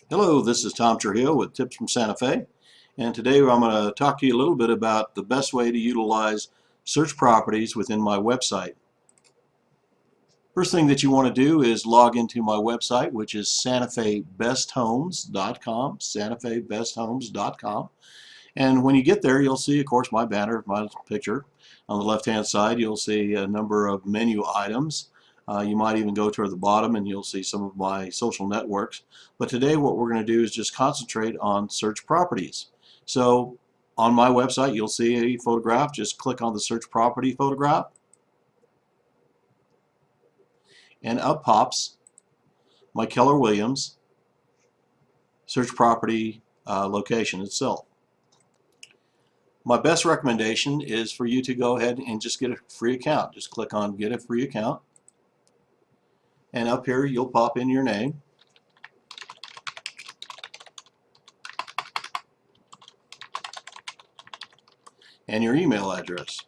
Hello, this is Tom Trujillo with Tips from Santa Fe, and today I'm going to talk to you a little bit about the best way to utilize search properties within my website. First thing that you want to do is log into my website, which is santafebesthomes.com, santafebesthomes.com. And when you get there, you'll see, of course, my banner, my picture. On the left-hand side, you'll see a number of menu items. You might even go toward the bottom and you'll see some of my social networks. But today what we're going to do is just concentrate on search properties. So on my website, you'll see a photograph. Just click on the search property photograph, and up pops my Keller Williams search property location itself. My best recommendation is for you to go ahead and just get a free account. Just click on Get a Free Account, and up here you'll pop in your name, and your email address.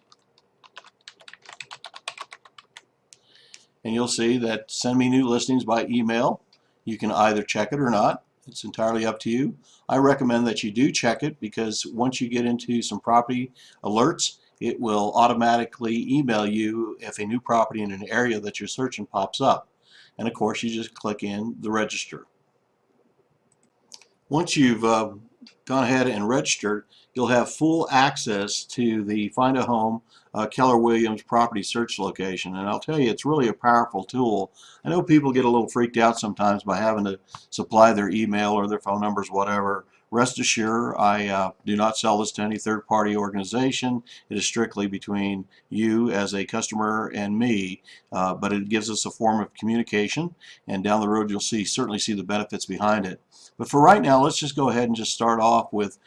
And you'll see that send me new listings by email. You can either check it or not. It's entirely up to you. I recommend that you do check it, because once you get into some property alerts, it will automatically email you if a new property in an area that you're searching pops up. And of course, you just click in the register. Once you've gone ahead and registered, you'll have full access to the Find a Home Keller Williams property search location. And I'll tell you, it's really a powerful tool. I know people get a little freaked out sometimes by having to supply their email or their phone numbers, whatever. Rest assured, I do not sell this to any third-party organization. It is strictly between you as a customer and me, but it gives us a form of communication, and down the road you'll certainly see the benefits behind it. But for right now, let's just go ahead and just start off with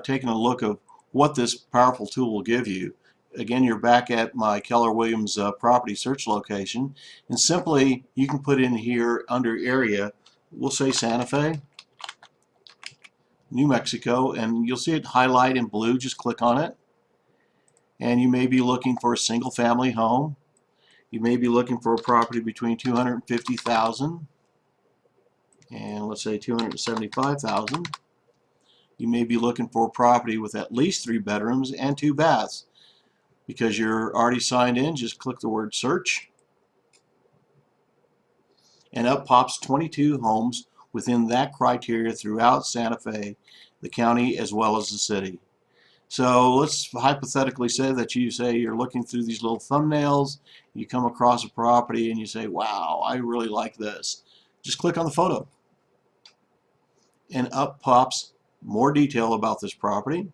taking a look of what this powerful tool will give you. Again, you're back at my Keller Williams property search location, and simply you can put in here under area, we'll say Santa Fe, New Mexico, and you'll see it highlight in blue. Just click on it, and you may be looking for a single family home. You may be looking for a property between 250,000 and let's say 275,000. You may be looking for a property with at least 3 bedrooms and 2 baths. Because you're already signed in, just click the word search, and up pops 22 homes within that criteria throughout Santa Fe, the county, as well as the city. So let's hypothetically say that you say you're looking through these little thumbnails, you come across a property and you say, wow, I really like this. Just click on the photo, and up pops more detail about this property.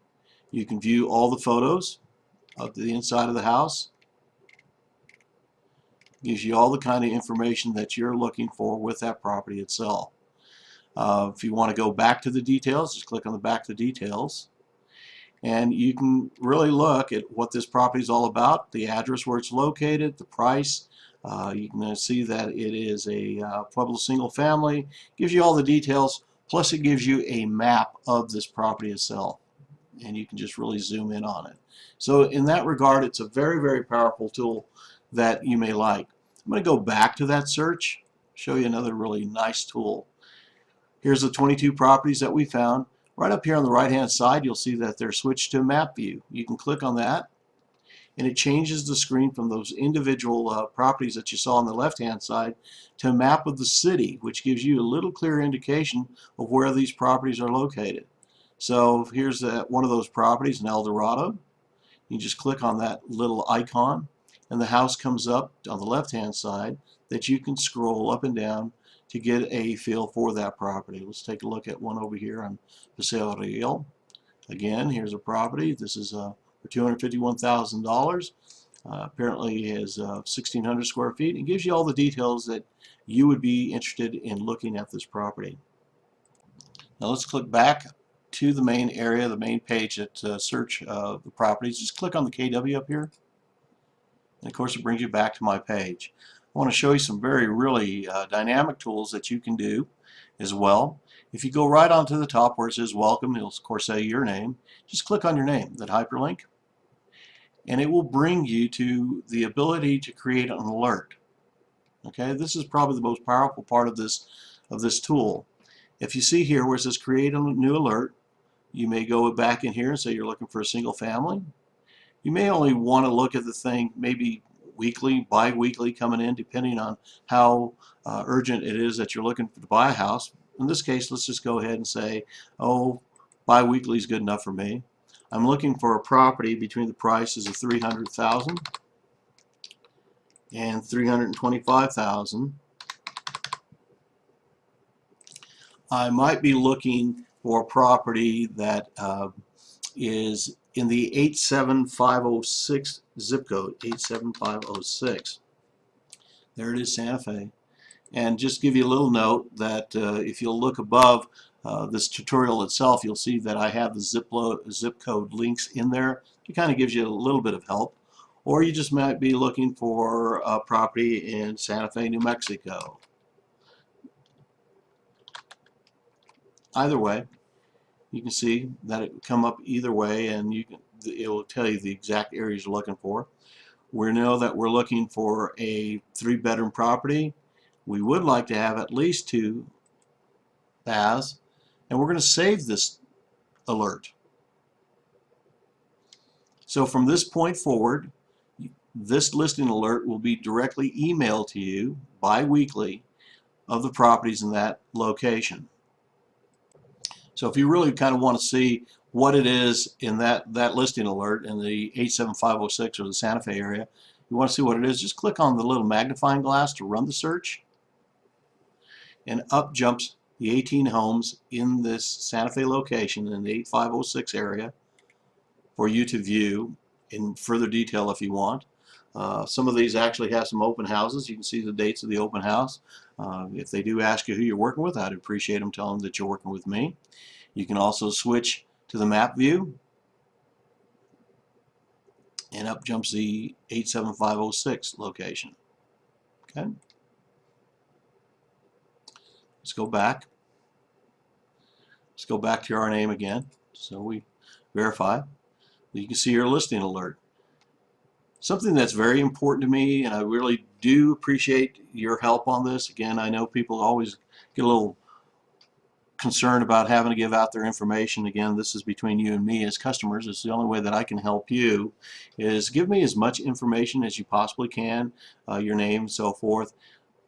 You can view all the photos of the inside of the house. Gives you all the kind of information that you're looking for with that property itself. If you want to go back to the details, just click on the back to details, and you can really look at what this property is all about, the address where it's located, the price. You can see that it is a Pueblo single family. Gives you all the details, plus it gives you a map of this property itself, and you can just really zoom in on it. So in that regard, it's a very, very powerful tool that you may like. I'm going to go back to that search, show you another really nice tool. Here's the 22 properties that we found. Right up here on the right hand side, you'll see that they're switched to map view. You can click on that, and it changes the screen from those individual properties that you saw on the left hand side to a map of the city, which gives you a little clear indication of where these properties are located. So here's one of those properties in El Dorado. You just click on that little icon, and the house comes up on the left hand side that you can scroll up and down to get a feel for that property. Let's take a look at one over here on Paseo Real. Again, here's a property. This is for $251,000. Apparently it has 1,600 square feet. It gives you all the details that you would be interested in looking at this property. Now let's click back to the main area, the main page at search the properties. Just click on the KW up here, and of course it brings you back to my page. I want to show you some really dynamic tools that you can do as well. If you go right onto the top where it says welcome, it'll of course say your name. Just click on your name, that hyperlink, and it will bring you to the ability to create an alert. Okay, this is probably the most powerful part of this tool. If you see here where it says create a new alert, you may go back in here and say you're looking for a single family. You may only want to look at the thing maybe weekly, bi-weekly coming in, depending on how urgent it is that you're looking to buy a house. In this case, let's just go ahead and say, oh, bi-weekly is good enough for me. I'm looking for a property between the prices of $300,000 and $325,000. I might be looking for a property that is in the 87506 zip code, 87506. There it is, Santa Fe. And just give you a little note that if you'll look above this tutorial itself, you'll see that I have the zip code links in there. It kind of gives you a little bit of help. Or you just might be looking for a property in Santa Fe, New Mexico. Either way, you can see that it will come up either way, and it will tell you the exact areas you're looking for. We know that we're looking for a 3-bedroom property. We would like to have at least 2 baths, and we're going to save this alert. So from this point forward, this listing alert will be directly emailed to you bi-weekly of the properties in that location. So if you really kind of want to see what it is in that listing alert in the 87506 or the Santa Fe area, you want to see what it is, just click on the little magnifying glass to run the search, and up jumps the 18 homes in this Santa Fe location in the 8506 area for you to view in further detail if you want. Some of these actually have some open houses. You can see the dates of the open house. If they do ask you who you're working with, I'd appreciate them telling them that you're working with me. You can also switch to the map view, and up jumps the 87506 location. Okay. Let's go back. Let's go back to our name again. So we verify. You can see your listing alert. Something that's very important to me, and I really do appreciate your help on this. Again, I know people always get a little concerned about having to give out their information. Again, this is between you and me as customers. It's the only way that I can help you is give me as much information as you possibly can, your name and so forth.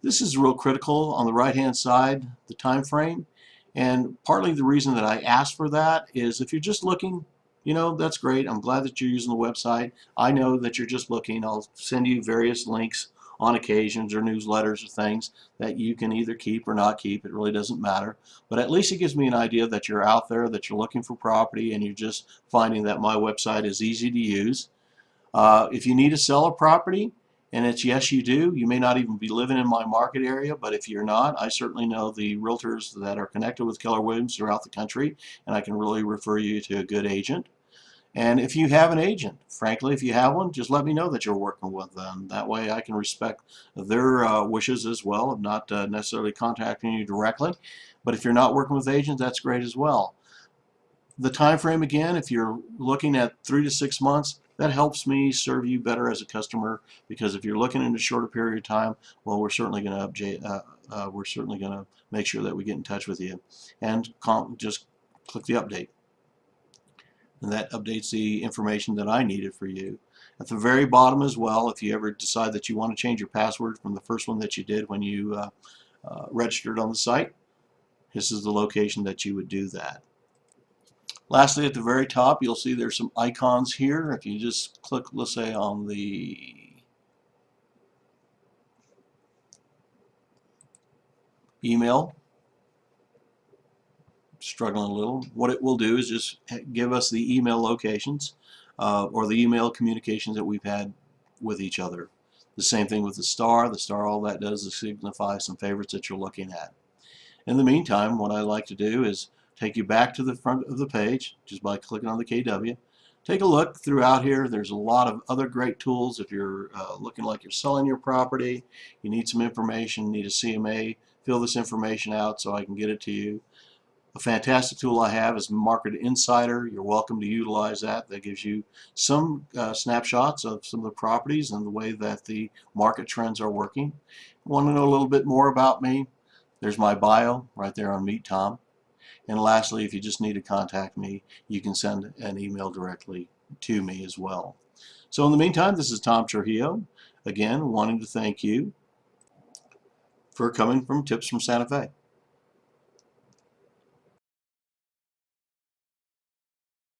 This is real critical on the right hand side, the time frame, and partly the reason that I ask for that is if you're just looking, you know, that's great. I'm glad that you're using the website. I know that you're just looking. I'll send you various links on occasions or newsletters or things that you can either keep or not keep. It really doesn't matter. But at least it gives me an idea that you're out there, that you're looking for property, and you're just finding that my website is easy to use. If you need to sell a property, and it's yes you do, you may not even be living in my market area, but if you're not, I certainly know the realtors that are connected with Keller Williams throughout the country, and I can really refer you to a good agent. And if you have an agent, frankly, if you have one, just let me know that you're working with them. That way I can respect their wishes as well of not necessarily contacting you directly. But if you're not working with agents, that's great as well. The time frame, again, if you're looking at 3 to 6 months, that helps me serve you better as a customer, because if you're looking in a shorter period of time, well, we're certainly going to update. We're certainly going to make sure that we get in touch with you, and just click the update. And that updates the information that I needed for you. At the very bottom as well, if you ever decide that you want to change your password from the first one that you did when you registered on the site, this is the location that you would do that. Lastly, at the very top, you'll see there's some icons here. If you just click, let's say, on the email, struggling a little, what it will do is just give us the email locations or the email communications that we've had with each other. The same thing with the star. The star, all that does is signify some favorites that you're looking at. In the meantime, what I like to do is take you back to the front of the page just by clicking on the KW. Take a look throughout here. There's a lot of other great tools. If you're looking like you're selling your property, you need some information, need a CMA, fill this information out so I can get it to you. A fantastic tool I have is Market Insider. You're welcome to utilize that. That gives you some snapshots of some of the properties and the way that the market trends are working. Want to know a little bit more about me? There's my bio right there on Meet Tom. And lastly, if you just need to contact me, you can send an email directly to me as well. So in the meantime, this is Tom Trujillo, again, wanting to thank you for coming from Tips from Santa Fe.